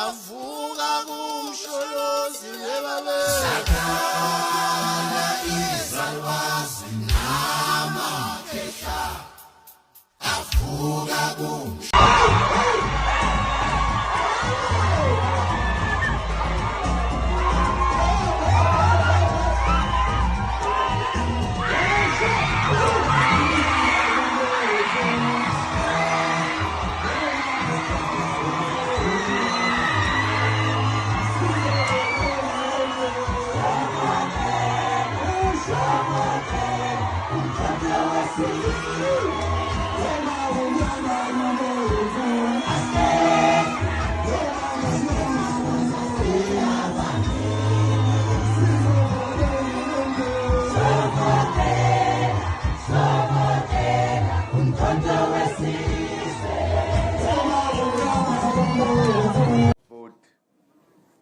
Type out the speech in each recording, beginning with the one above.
avuka kumsholozi webabe sakhala izalwazi namakhehla avuka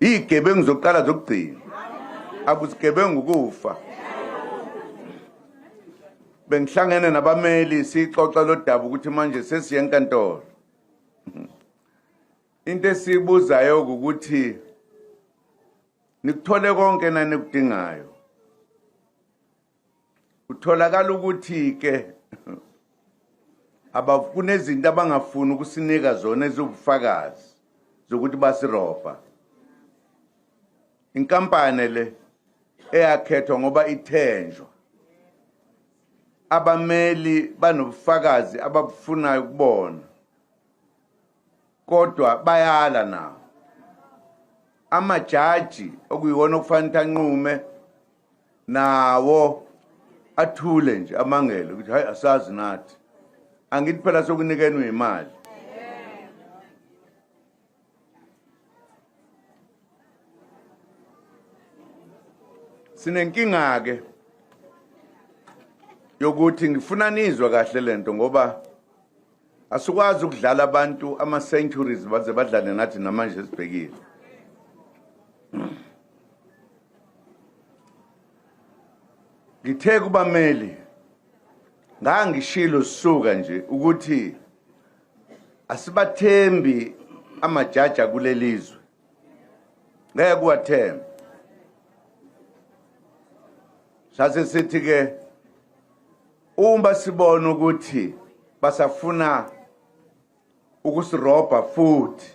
igebengu zokuqala zokugcina akusigebengu ukufa. Bengihlangene nabameli sixoxa lo daba ukuthi manje sesiye enkantolo. Into esibuzayo ukuthi nikuthole konke nani kudingayo. Utholakala ukuthi ke kunezinto abangafuni ukusinika zona ezobufakazi zokuthi basiropa. Inkampani le eyakhethwa ngoba ithenjwa. Abameli banobufakazi ababufunayo kubona. Kodwa bayala nawo. Amajaji okuyiwona okufanele anqume nawo athule nje amangelo ukuthi hayi asazi nathi. Angithi phela sokunikenwe imali. Sinenkinga ke yokuthi ngifuna nizwa kahle lento ngoba asukwazi ukudlala abantu ama centuries baze badlale nathi namanje sibhekile. Ngithe kubameli ngangishilo sisuka nje ukuthi asibathembi amajaji kulelizwe. Ngeke kuwathemba. Sase sithi ke uma sibona ukuthi basafuna ukusiroba futhi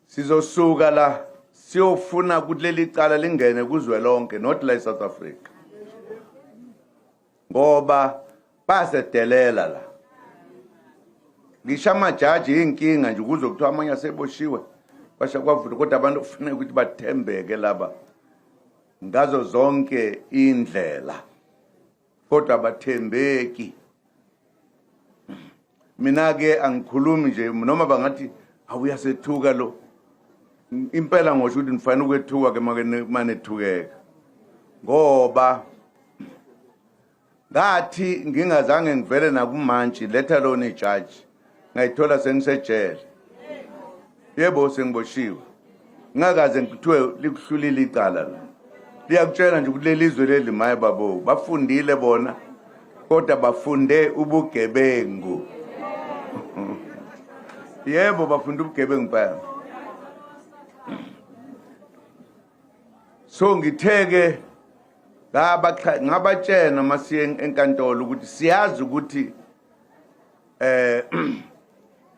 sizosuka la siyofuna kuleli cala lingene kuzwe lonke not la eSouth Africa ngoba basedelela la ngisho amajaji inkinga nje kuzo kuthiwa amanye aseboshiwe basha kwavuka kodwa abantu kufanele ukuthi bathembeke laba ngazo zonke indlela kodwa bathembeki. Mina ke angikhulumi nje noma bangathi awuyasethuka lo impela ngosho ukuthi nifanele ukwethuka ke manethukeka ngoba ngathi ngingazange ngivele nakumantshi letha lona ijaji ngayithola sengisejele. Yebo sengiboshiwe ngakaze ngithiwe likuhlulile icala la. Liyakutshela nje ukuthi lelizwe leli maye babo bafundile bona kodwa bafunde ubugebengu. Yebo bafunde ubugebengu phela. So ngitheke ngabatshena masiye enkantolo ukuthi siyazi ukuthi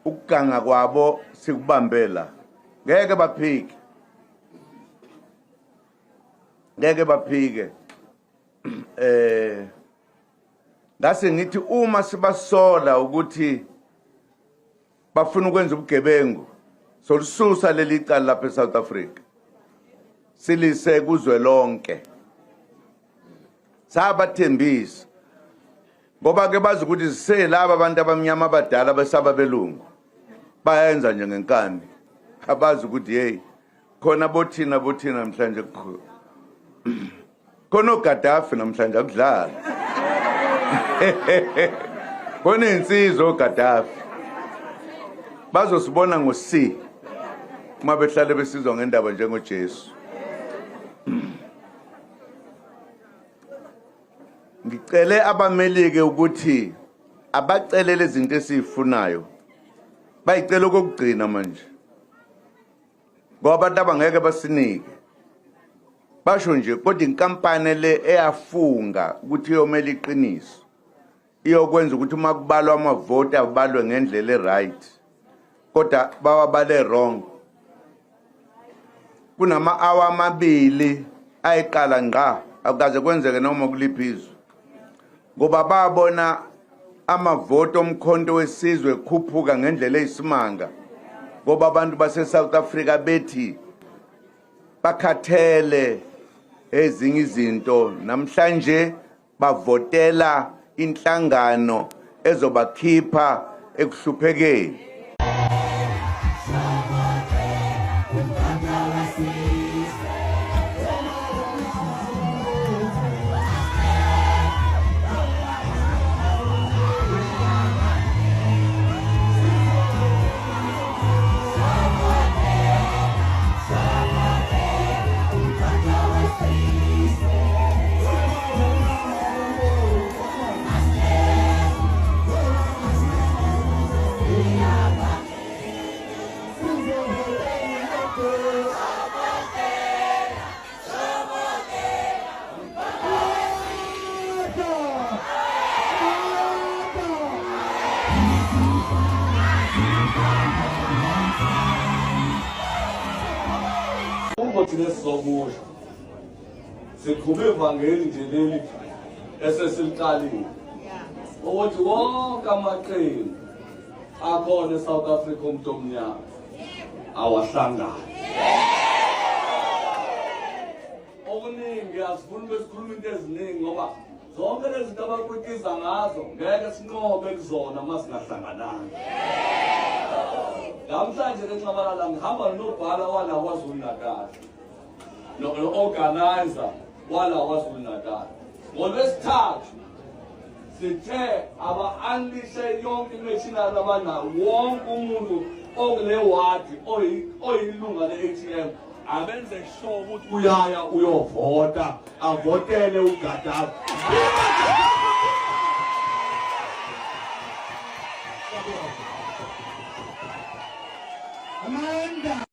ukuganga kwabo sikubambela ngeke baphike. Ngeke baphike. Ngase ngithi uma sibasola ukuthi bafuna ukwenza ubugebengu solisusa leli cala lapha eSouth Africa silise kuzwe lonke sabathembisa ngoba ke bazi ukuthi siselaba abantu abamnyama abadala besaba belungu bayenza nje ngenkani abazi ukuthi hey khona bothina namhlanje khona uGaddafi namhlanje akudlala. Khona insizwa uGaddafi bazosibona ngo-C uma behlale besizwa ngendaba njengoJesu. Ngicele abameli ke ukuthi abacelele izinto esifunayo bayicela ukugcina manje ngoba abantu abangeke basinike basho nje kodwa inkampani le eyafunga ukuthi iyomela iqiniso iyokwenza ukuthi uma kubalwa amavoti abalwe ngendlela eright kodwa bawabale wrong kunama hour amabili ayiqala ngqa akukaze kwenzeke noma kuliphizo ngoba babona amavoti omkhonto wesizwe khuphuka ngendlela eyisimanga ngoba abantu base South Africa bethi bakhathele ezinye izinto namhlanje bavotela inhlangano ezobakhipha ekuhluphekeni. Thina sizokusho siqhube ivangeli nje leli esesiliqalile ukuthi wonke amaqembu akhona eSouth Africa umuntu omnyama awahlangana okuningi asifuni besikhuluma into eziningi ngoba zonke lezi zinto abakwitiza ngazo ngeke sinqobe kuzona uma singahlangananga namhlanje lencwabalala ngihamba nobhala wala KwaZulu Natal no-organizer wala KwaZulu Natal ngoLwesithathu sithe aba-unleashe yonke imachinery abanayo wonke umuntu okule wadi oyilunga le-ATM abenze sure ukuthi uyaya uyovota avotele uGadafi.